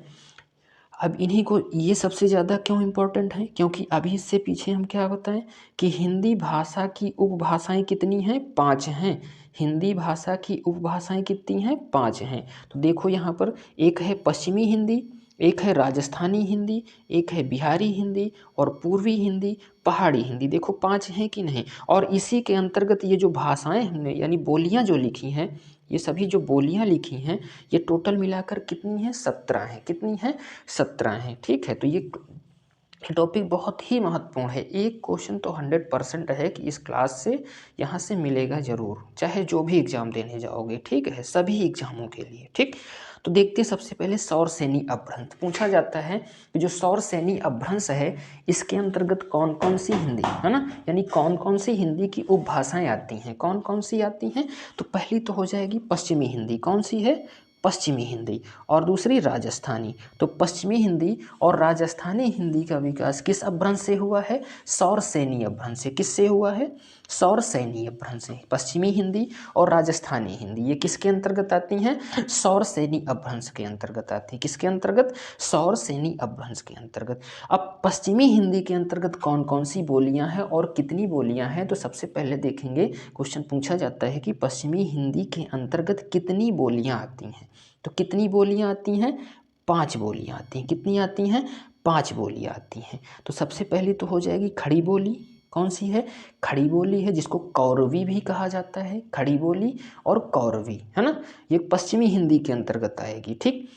अब इन्हीं को, ये सबसे ज़्यादा क्यों इम्पोर्टेंट है? क्योंकि अभी इससे पीछे हम क्या बताएं कि हिंदी भाषा की उपभाषाएं कितनी हैं? 5 हैं। हिंदी भाषा की उपभाषाएं कितनी हैं? 5 हैं। तो देखो यहाँ पर, एक है पश्चिमी हिंदी, एक है राजस्थानी हिंदी, एक है बिहारी हिंदी, और पूर्वी हिंदी, पहाड़ी हिंदी। देखो 5 हैं कि नहीं। और इसी के अंतर्गत ये जो भाषाएं हमने यानी बोलियां जो लिखी हैं, ये सभी जो बोलियां लिखी हैं, ये टोटल मिलाकर कितनी हैं? 17 हैं। कितनी हैं? 17 हैं। ठीक है, तो ये टॉपिक बहुत ही महत्वपूर्ण है। एक क्वेश्चन तो 100% है कि इस क्लास से यहाँ से मिलेगा जरूर, चाहे जो भी एग्जाम देने जाओगे। ठीक है, सभी एग्जामों के लिए। ठीक, तो देखते हैं सबसे पहले सौरसेनी अपभ्रंश। पूछा जाता है कि जो सौरसेनी अपभ्रंश है, इसके अंतर्गत कौन कौन सी हिंदी, है ना, यानी कौन कौन सी हिंदी की उपभाषाएं आती हैं? कौन कौन सी आती हैं? तो पहली तो हो जाएगी पश्चिमी हिंदी। कौन सी है? पश्चिमी हिंदी। और दूसरी राजस्थानी। तो पश्चिमी हिंदी और राजस्थानी हिंदी का विकास किस अपभ्रंश से हुआ है? सौरसेनी अपभ्रंश से। किससे हुआ है? सौरसेनी अपभ्रंश से। पश्चिमी हिंदी और राजस्थानी हिंदी ये किसके अंतर्गत आती हैं? सौरसेनी अपभ्रंश के अंतर्गत आती है। किसके अंतर्गत? सौरसेनी अपभ्रंश के अंतर्गत। अब पश्चिमी हिंदी के अंतर्गत कौन कौन सी बोलियां हैं और कितनी बोलियां हैं? तो सबसे पहले देखेंगे, क्वेश्चन पूछा जाता है कि पश्चिमी हिंदी के अंतर्गत कितनी बोलियां आती हैं? तो कितनी बोलियां आती हैं? 5 बोलियां आती हैं। कितनी आती हैं? 5 बोलियां आती हैं। तो सबसे पहली तो हो जाएगी खड़ी बोली। कौन सी है? खड़ी बोली है, जिसको कौरवी भी कहा जाता है। खड़ी बोली और कौरवी, है ना, ये पश्चिमी हिंदी के अंतर्गत आएगी। ठीक,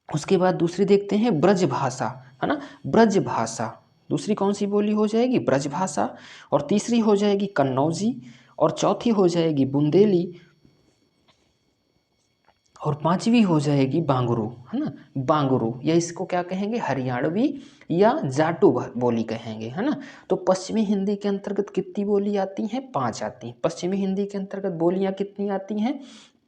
उसके बाद दूसरी देखते हैं ब्रज भाषा, है ना। ब्रज भाषा, दूसरी कौन सी बोली हो जाएगी? ब्रजभाषा। और तीसरी हो जाएगी कन्नौजी, और चौथी हो जाएगी बुंदेली, और पांचवी हो जाएगी बांगरू, है ना, बांगरू, या इसको क्या कहेंगे? हरियाणवी या जाटू बोली कहेंगे, है ना। तो पश्चिमी हिंदी के अंतर्गत कितनी बोली आती हैं? 5 आती हैं। पश्चिमी हिंदी के अंतर्गत बोलियां कितनी आती हैं?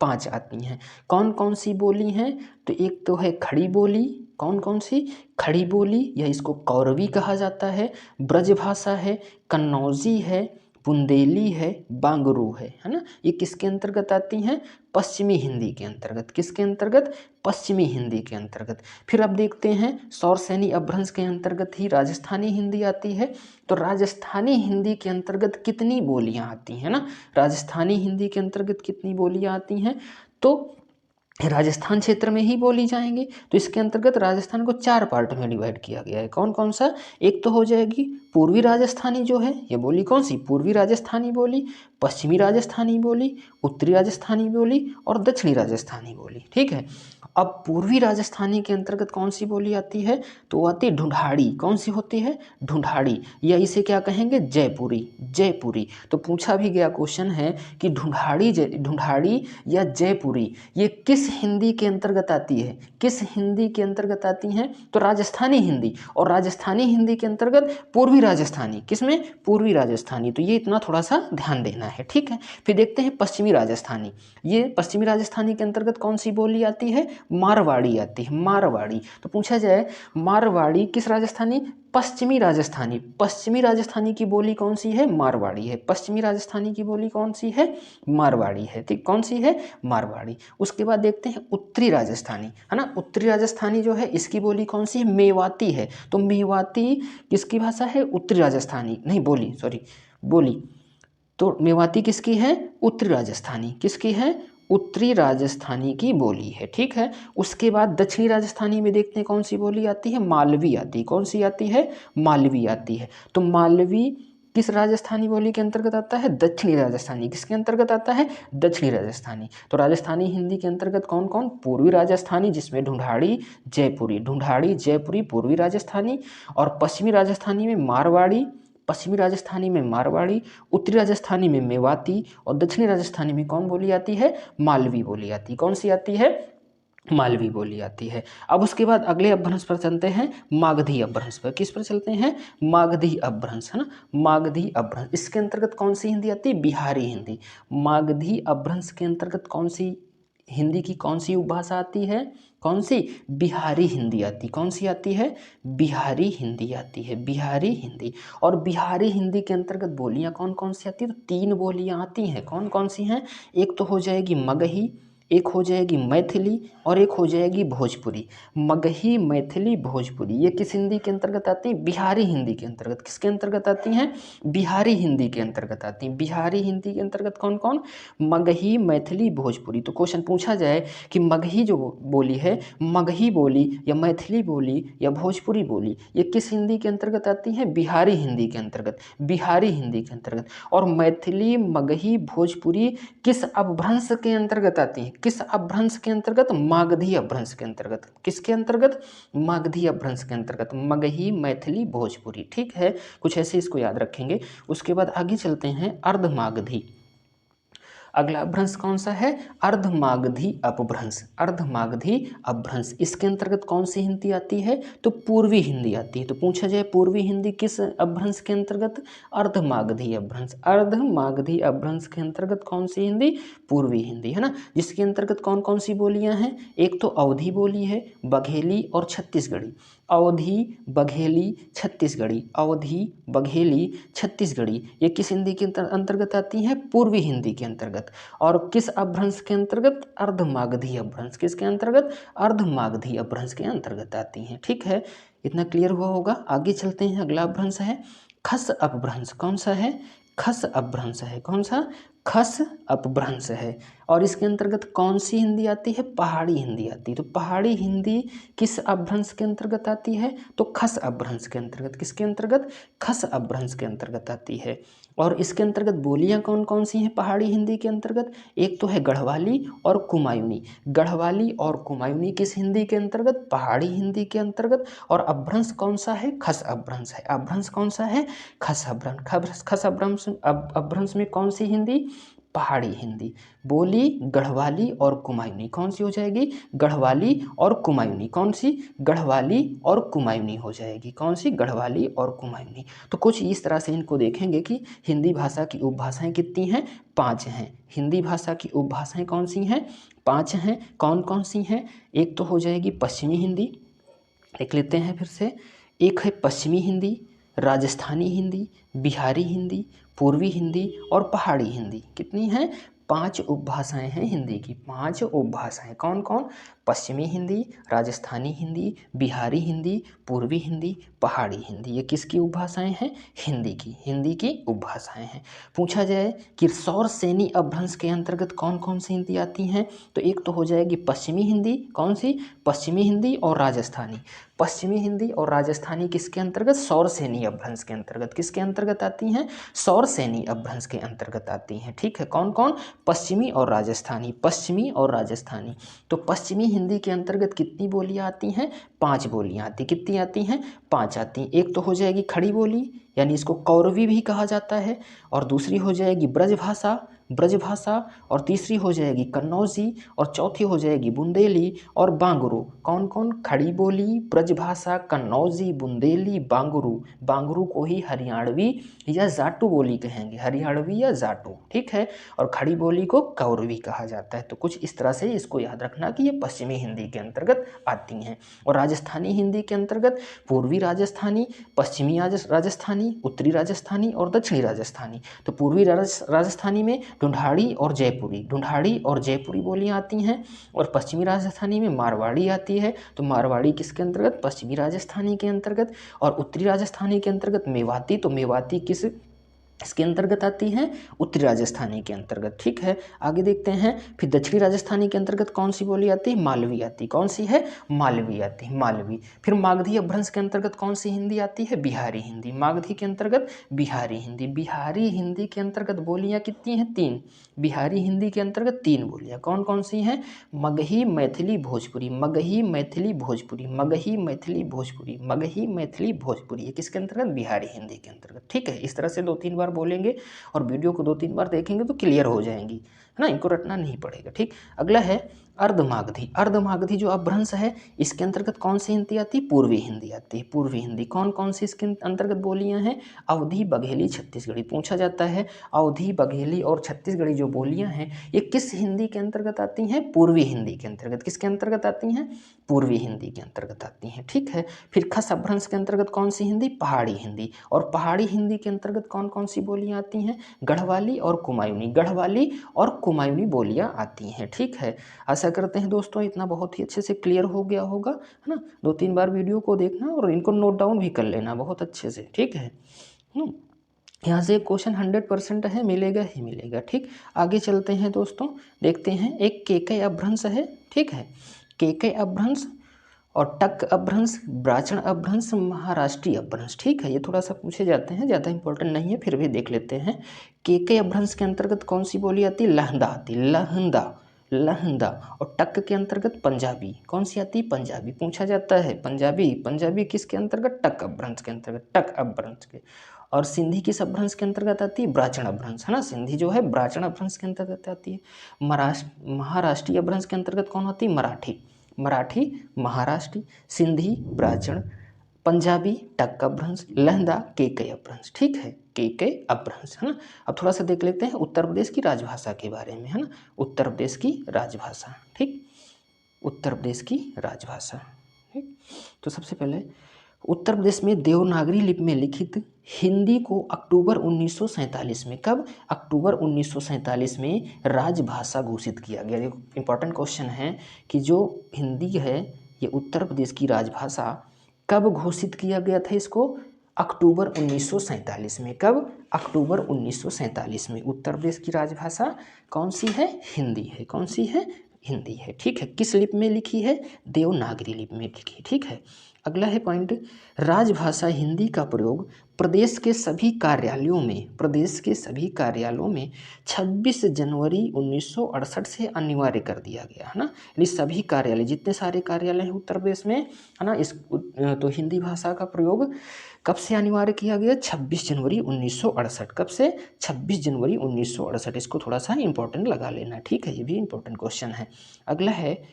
5 आती हैं। कौन कौन सी बोली हैं? तो एक तो है खड़ी बोली, कौन कौन सी? खड़ी बोली, या इसको कौरवी कहा जाता है, ब्रजभाषा है, कन्नौजी है, बुंदेली है, बांगरू है ना। ये किसके अंतर्गत आती हैं? पश्चिमी हिंदी के अंतर्गत। किसके अंतर्गत? पश्चिमी हिंदी के अंतर्गत। फिर अब देखते हैं सौरसैनी अपभ्रंश के अंतर्गत ही राजस्थानी हिंदी आती है। तो राजस्थानी हिंदी के अंतर्गत कितनी बोलियां आती हैं ना? राजस्थानी हिंदी के अंतर्गत कितनी बोलियां आती हैं? तो राजस्थान क्षेत्र में ही बोली जाएंगे। तो इसके अंतर्गत राजस्थान को 4 पार्ट में डिवाइड किया गया है। कौन कौन सा? एक तो हो जाएगी पूर्वी राजस्थानी, जो है ये बोली कौन सी? पूर्वी राजस्थानी बोली, पश्चिमी राजस्थानी बोली, उत्तरी राजस्थानी बोली और दक्षिणी राजस्थानी बोली। ठीक है। अब पूर्वी राजस्थानी के अंतर्गत कौन सी बोली आती है? तो वो आती है ढूंढाड़ी। कौन सी होती है? ढूंढाड़ी, या इसे क्या कहेंगे? जयपुरी। जयपुरी। तो पूछा भी गया क्वेश्चन है कि ढूंढाड़ी या जयपुरी ये किस हिंदी के अंतर्गत आती है? किस हिंदी के अंतर्गत आती हैं? तो राजस्थानी हिंदी। और राजस्थानी हिंदी के अंतर्गत पूर्वी राजस्थानी। किसमें? पूर्वी राजस्थानी। तो ये इतना थोड़ा सा ध्यान देना है। ठीक है। फिर देखते हैं पश्चिमी राजस्थानी। ये पश्चिमी राजस्थानी के अंतर्गत कौन सी बोली आती है? मारवाड़ी आती है। मारवाड़ी। तो पूछा जाए मारवाड़ी किस राजस्थानी? पश्चिमी राजस्थानी। पश्चिमी राजस्थानी की बोली कौन सी है? मारवाड़ी है। पश्चिमी राजस्थानी की बोली कौन सी है? मारवाड़ी है। ठीक, कौन सी है? मारवाड़ी। उसके बाद देखते हैं उत्तरी राजस्थानी, है ना। उत्तरी राजस्थानी जो है इसकी बोली कौन सी है? मेवाती है। तो मेवाती किसकी भाषा है? उत्तरी राजस्थानी, नहीं बोली, सॉरी, बोली। तो मेवाती किसकी है? उत्तरी राजस्थानी। किसकी है? उत्तरी राजस्थानी की बोली है। ठीक है। उसके बाद दक्षिणी राजस्थानी में देखते हैं कौन सी बोली आती है? मालवी आती है। कौन सी आती है? मालवी आती है। तो मालवी किस राजस्थानी बोली के अंतर्गत आता है? दक्षिणी राजस्थानी। किसके अंतर्गत आता है? दक्षिणी राजस्थानी। तो राजस्थानी हिंदी के अंतर्गत कौन कौन? पूर्वी राजस्थानी, जिसमें ढूंढाड़ी, जयपुरी। ढूंढाड़ी, जयपुरी पूर्वी राजस्थानी। और पश्चिमी राजस्थानी में मारवाड़ी, पश्चिमी राजस्थानी में मारवाड़ी, उत्तरी राजस्थानी में मेवाती, और दक्षिणी राजस्थानी में कौन बोली आती है? मालवी बोली आती है। कौन सी आती है? मालवी बोली आती है। अब उसके बाद अगले अपभ्रंश पर चलते हैं, मागधी अपभ्रंश पर। किस पर चलते हैं? मागधी अपभ्रंश, है ना। मागधी अपभ्रंश, इसके अंतर्गत कौन सी हिंदी आती है? बिहारी हिंदी। मागधी अपभ्रंश के अंतर्गत कौन सी हिंदी की कौन सी उपभाषा आती है? कौन सी? बिहारी हिंदी आती। कौन सी आती है? बिहारी हिंदी आती है। बिहारी हिंदी। और बिहारी हिंदी के अंतर्गत बोलियां कौन कौन सी आती है? तो 3 बोलियां आती हैं। कौन कौन सी हैं? एक तो हो जाएगी मगही, एक हो जाएगी मैथिली, और एक हो जाएगी भोजपुरी। मगही, मैथिली, भोजपुरी ये किस हिंदी के अंतर्गत आती है? बिहारी हिंदी के अंतर्गत। किसके अंतर्गत आती हैं? बिहारी हिंदी के अंतर्गत आती हैं। बिहारी हिंदी के अंतर्गत कौन कौन? मगही, मैथिली, भोजपुरी। तो क्वेश्चन पूछा जाए कि मगही जो बोली है, मगही बोली या मैथिली बोली या भोजपुरी बोली, ये किस हिंदी के अंतर्गत आती है? बिहारी हिंदी के अंतर्गत। बिहारी हिंदी के अंतर्गत। और मैथिली, मगही, भोजपुरी किस अपभ्रंश के अंतर्गत आती है? किस अपभ्रंश के अंतर्गत? मागधी अपभ्रंश के अंतर्गत। किसके अंतर्गत? मागधी अपभ्रंश के अंतर्गत। मगही, मैथिली, भोजपुरी। ठीक है, कुछ ऐसे इसको याद रखेंगे। उसके बाद आगे चलते हैं अर्धमागधी। अगला अपभ्रंश कौन सा है? अर्धमागधी अपभ्रंश। अर्धमागधी अपभ्रंश, इसके अंतर्गत कौन सी हिंदी आती है? तो पूर्वी हिंदी आती है। तो पूछा जाए पूर्वी हिंदी किस अपभ्रंश के अंतर्गत? अर्धमागधी अपभ्रंश। अर्धमागधी अपभ्रंश के अंतर्गत कौन सी हिंदी? पूर्वी हिंदी, है ना। जिसके अंतर्गत कौन कौन सी बोलियां हैं? एक तो अवधी बोली है, बघेली और छत्तीसगढ़ी। अवधी, बघेली, छत्तीसगढ़ी। अवधी, बघेली, छत्तीसगढ़ी ये किस हिंदी के अंतर्गत आती हैं? पूर्वी हिंदी के अंतर्गत। और किस अपभ्रंश के अंतर्गत? अर्धमागधी अपभ्रंश। किसके अंतर्गत? अर्धमागधी अपभ्रंश के अंतर्गत आती हैं। ठीक है, इतना क्लियर हुआ होगा। आगे चलते हैं, अगला अपभ्रंश है खस अपभ्रंश। कौन सा है? खस अपभ्रंश है। कौन सा? खस अपभ्रंश है। और इसके अंतर्गत कौन सी हिंदी आती है? पहाड़ी हिंदी आती है। तो पहाड़ी हिंदी किस अपभ्रंश के अंतर्गत आती है? तो खस अपभ्रंश के अंतर्गत। किसके अंतर्गत? खस अपभ्रंश के अंतर्गत आती है। और इसके अंतर्गत बोलियां कौन कौन सी हैं पहाड़ी हिंदी के अंतर्गत? एक तो है गढ़वाली और कुमायूनी। गढ़वाली और कुमायूनी किस हिंदी के अंतर्गत? पहाड़ी हिंदी के अंतर्गत। और अपभ्रंश कौन सा है? खस अपभ्रंश है। अपभ्रंश कौन सा है? खस अपभ्रंश। खस अपभ्रंश में कौन सी हिंदी? पहाड़ी हिंदी। बोली गढ़वाली और कुमायूनी। कौन सी हो जाएगी? गढ़वाली और कुमायूनी। कौन सी? गढ़वाली और कुमायूनी हो जाएगी। कौन सी? गढ़वाली और कुमायूनी। तो कुछ इस तरह से इनको देखेंगे कि हिंदी भाषा की उपभाषाएं कितनी हैं? 5 हैं। हिंदी भाषा की उपभाषाएं कौन सी हैं? 5 हैं। कौन कौन सी हैं? एक तो हो जाएगी पश्चिमी हिंदी, देख लेते हैं फिर से। एक है पश्चिमी हिंदी, राजस्थानी हिंदी, बिहारी हिंदी, पूर्वी हिंदी और पहाड़ी हिंदी। कितनी हैं? 5 उपभाषाएं हैं हिंदी की। 5 उपभाषाएं कौन कौन? पश्चिमी हिंदी, राजस्थानी हिंदी, बिहारी हिंदी, पूर्वी हिंदी, पहाड़ी हिंदी। ये किसकी उपभाषाएं हैं? हिंदी की। हिंदी की उपभाषाएं हैं। पूछा जाए कि सौर सेनी अपभ्रंश के अंतर्गत कौन कौन सी हिंदी आती हैं, तो एक तो हो जाएगी पश्चिमी हिंदी। कौन सी? पश्चिमी हिंदी और राजस्थानी। पश्चिमी हिंदी और राजस्थानी किसके अंतर्गत? सौर सेनी अपभ्रंश के अंतर्गत। किसके अंतर्गत आती हैं? सौर सेनी अपभ्रंश के अंतर्गत आती हैं। ठीक है, कौन कौन? पश्चिमी और राजस्थानी। पश्चिमी और राजस्थानी। तो पश्चिमी हिंदी के अंतर्गत कितनी बोलियां आती हैं? 5 बोलियां आती। कितनी आती हैं? 5 आती हैं। एक तो हो जाएगी खड़ी बोली, यानी इसको कौरवी भी कहा जाता है। और दूसरी हो जाएगी ब्रजभाषा। और तीसरी हो जाएगी कन्नौजी। और चौथी हो जाएगी बुंदेली और बांगरू। कौन कौन? खड़ी बोली, ब्रजभाषा, कन्नौजी, बुंदेली, बांगरू। बांगरू को ही हरियाणवी या जाटू बोली कहेंगे। हरियाणवी या जाटू। ठीक है। और खड़ी बोली को कौरवी कहा जाता है। तो कुछ इस तरह से इसको याद रखना कि ये पश्चिमी हिंदी के अंतर्गत आती हैं। और राजस्थानी हिंदी के अंतर्गत पूर्वी राजस्थानी, पश्चिमी राजस्थानी, उत्तरी राजस्थानी और दक्षिणी राजस्थानी। तो पूर्वी राजस्थानी में ढूंढाड़ी और जयपुरी बोलियां आती हैं। और पश्चिमी राजस्थानी में मारवाड़ी आती है। तो मारवाड़ी किसके अंतर्गत? पश्चिमी राजस्थानी के अंतर्गत। और उत्तरी राजस्थानी के अंतर्गत मेवाती। तो मेवाती इसके अंतर्गत आती हैं? उत्तरी राजस्थानी के अंतर्गत। ठीक है, आगे देखते हैं। फिर दक्षिणी राजस्थानी के अंतर्गत कौन सी बोली आती है? मालवी आती। कौन सी है? मालवी आती है, मालवी। फिर मागधी अपभ्रंश के अंतर्गत कौन सी हिंदी आती है? बिहारी हिंदी। मागधी के अंतर्गत बिहारी हिंदी। बिहारी हिंदी के अंतर्गत बोलियां कितनी हैं? 3। बिहारी हिंदी के अंतर्गत 3 बोलियां कौन कौन सी हैं? मगही, मैथिली, भोजपुरी। मगही, मैथिली, भोजपुरी। मगही, मैथिली, भोजपुरी। मगही, मैथिली, भोजपुरी। ये किसके अंतर्गत? बिहारी हिंदी के अंतर्गत। ठीक है, इस तरह से 2-3 बार बोलेंगे और वीडियो को 2-3 बार देखेंगे तो क्लियर हो जाएंगी, है ना। इनको रटना नहीं पड़ेगा। ठीक, अगला है अर्धमागधी। अर्धमागधी जो अपभ्रंश है, इसके अंतर्गत कौन सी हिंदी आती है? पूर्वी हिंदी आती है। पूर्वी हिंदी कौन कौन सी इसके अंतर्गत बोलियां हैं? अवधी, बघेली, छत्तीसगढ़ी। पूछा जाता है अवधी, बघेली और छत्तीसगढ़ी जो बोलियां हैं ये किस हिंदी के अंतर्गत आती हैं? पूर्वी हिंदी के अंतर्गत। किसके अंतर्गत आती हैं? पूर्वी हिंदी के अंतर्गत आती हैं। ठीक है, फिर खस अपभ्रंश के अंतर्गत कौन सी हिंदी? पहाड़ी हिंदी। और पहाड़ी हिंदी के अंतर्गत कौन कौन सी बोलियां आती हैं? गढ़वाली और कुमायूनी। गढ़वाली और कुमायूनी बोलियां आती हैं। ठीक है, आशा करते हैं दोस्तों इतना बहुत ही अच्छे से क्लियर हो गया होगा, है ना। 2-3 बार वीडियो को देखना और इनको नोट डाउन भी कर लेना बहुत अच्छे से। ठीक है, यहाँ से क्वेश्चन 100% है, मिलेगा ही मिलेगा। ठीक, आगे चलते हैं दोस्तों, देखते हैं। एक केकय अपभ्रंश है। ठीक है, केकय अपभ्रंश और टक अपभ्रंश, ब्राचण अपभ्रंश, महाराष्ट्रीय अपभ्रंश। ठीक है, ये थोड़ा सा पूछे जाते हैं, ज़्यादा इंपॉर्टेंट नहीं है, फिर भी देख लेते हैं। केकय अपभ्रंश के अंतर्गत कौन सी बोली आती है? लहंदा आती। लहंदा। और टक के अंतर्गत पंजाबी। कौन सी आती है? पंजाबी। पूछा जाता है पंजाबी किसके अंतर्गत? टक अपभ्रंश के अंतर्गत। टक अपभ्रंश के। और सिंधी किस अपभ्रंश के अंतर्गत आती है? ब्राचण अपभ्रंश, है ना। सिंधी जो है ब्राचण अपभ्रंश के अंतर्गत आती है। महाराष्ट्रीय अपभ्रंश के अंतर्गत कौन आती है? मराठी, महाराष्ट्री, सिंधी, ब्राचण, पंजाबी, टक अपभ्रंश, लहंदा, केकय अपभ्रंश। ठीक है, केकय अपभ्रंश, है ना। अब थोड़ा सा देख लेते हैं उत्तर प्रदेश की राजभाषा के बारे में, है ना। उत्तर प्रदेश की राजभाषा। ठीक, उत्तर प्रदेश की राजभाषा। ठीक, तो सबसे पहले उत्तर प्रदेश में देवनागरी लिपि में लिखित हिंदी को अक्टूबर 1947 में, कब? अक्टूबर 1947 में राजभाषा घोषित किया गया। ये इंपॉर्टेंट क्वेश्चन है कि जो हिंदी है ये उत्तर प्रदेश की राजभाषा कब घोषित किया गया था? इसको अक्टूबर 1947 में। कब? अक्टूबर 1947 में। उत्तर प्रदेश की राजभाषा कौन सी है? हिंदी है। कौन सी है? हिंदी है। ठीक है। किस लिपि में लिखी है? देवनागरी लिपि में लिखी। ठीक है। अगला है पॉइंट, राजभाषा हिंदी का प्रयोग प्रदेश के सभी कार्यालयों में 26 जनवरी 1968 से अनिवार्य कर दिया गया है ना। यानी सभी कार्यालय, जितने सारे कार्यालय हैं उत्तर प्रदेश में, है ना, तो हिंदी भाषा का प्रयोग कब से अनिवार्य किया गया? 26 जनवरी 1968। कब से? 26 जनवरी 1968। इसको थोड़ा सा इंपॉर्टेंट लगा लेना। ठीक है, ये भी इंपॉर्टेंट क्वेश्चन है। अगला है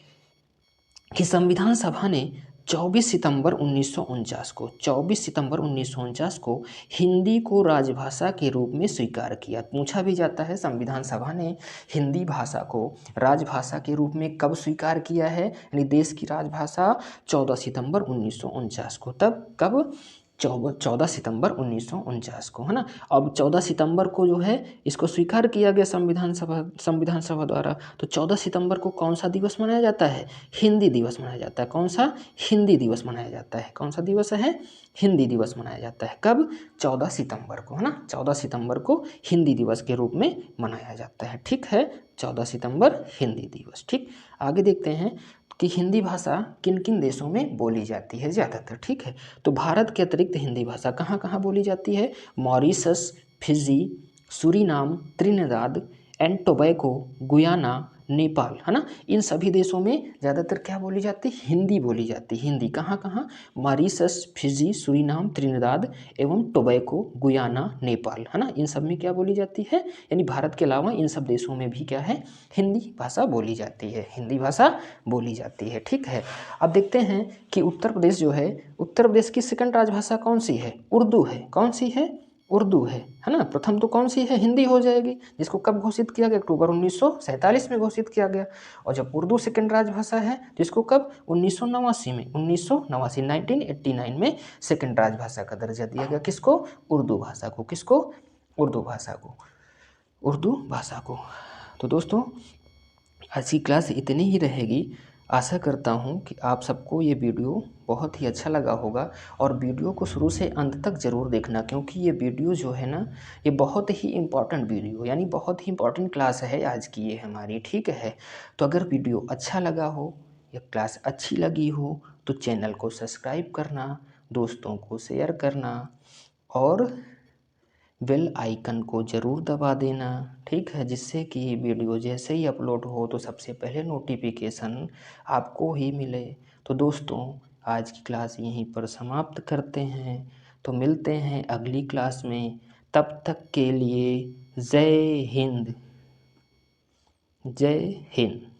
कि संविधान सभा ने 24 सितंबर 1949 को हिंदी को राजभाषा के रूप में स्वीकार किया। पूछा भी जाता है संविधान सभा ने हिंदी भाषा को राजभाषा के रूप में कब स्वीकार किया है, यानी देश की राजभाषा 14 सितंबर 1949 को। तब कब? 14 सितंबर 1949 को, है ना। अब 14 सितंबर को जो है इसको स्वीकार किया गया संविधान सभा द्वारा। तो 14 सितंबर को कौन सा दिवस मनाया जाता है? हिंदी दिवस मनाया जाता है। कौन सा? हिंदी दिवस मनाया जाता है। कौन सा दिवस है? हिंदी दिवस मनाया जाता है। कब? 14 सितंबर को, है ना। 14 सितंबर को हिंदी दिवस के रूप में मनाया जाता है। ठीक है, 14 सितंबर हिंदी दिवस। ठीक, आगे देखते हैं कि हिंदी भाषा किन किन देशों में बोली जाती है ज़्यादातर। ठीक है, तो भारत के अतिरिक्त हिंदी भाषा कहाँ कहाँ बोली जाती है? Mauritius, Fiji, Suriname, Trinidad and tobacco, Guyana, Nepal, है ना। इन सभी देशों में ज़्यादातर क्या बोली जाती है? हिंदी बोली जाती है। हिंदी कहाँ कहाँ? मॉरिशस, फिजी, सूरीनाम, त्रिनिदाद एवं टोबैको, गुयाना, नेपाल, है ना। इन सब में क्या बोली जाती है? यानी भारत के अलावा इन सब देशों में भी क्या है? हिंदी भाषा बोली जाती है। हिंदी भाषा बोली जाती है। ठीक है, अब देखते हैं कि उत्तर प्रदेश जो है, उत्तर प्रदेश की सेकंड राजभाषा कौन सी है? उर्दू है। कौन सी है? उर्दू है ना। प्रथम तो कौन सी है? हिंदी हो जाएगी, जिसको कब घोषित किया गया? अक्टूबर 1947 में घोषित किया गया। और जब उर्दू सेकंड राजभाषा है तो इसको कब? 1989 में, 1989 में सेकंड राजभाषा का दर्जा दिया गया। किसको? उर्दू भाषा को। किसको? उर्दू भाषा को। उर्दू भाषा को। तो दोस्तों आज की क्लास इतनी ही रहेगी। आशा करता हूँ कि आप सबको ये वीडियो बहुत ही अच्छा लगा होगा और वीडियो को शुरू से अंत तक ज़रूर देखना, क्योंकि ये वीडियो जो है ना, ये बहुत ही इम्पॉर्टेंट वीडियो, यानी बहुत ही इम्पॉर्टेंट क्लास है आज की ये हमारी। ठीक है, तो अगर वीडियो अच्छा लगा हो या क्लास अच्छी लगी हो तो चैनल को सब्सक्राइब करना, दोस्तों को शेयर करना और बेल आइकन को ज़रूर दबा देना। ठीक है, जिससे कि वीडियो जैसे ही अपलोड हो तो सबसे पहले नोटिफिकेशन आपको ही मिले। तो दोस्तों आज की क्लास यहीं पर समाप्त करते हैं। तो मिलते हैं अगली क्लास में। तब तक के लिए जय हिंद। जय हिंद।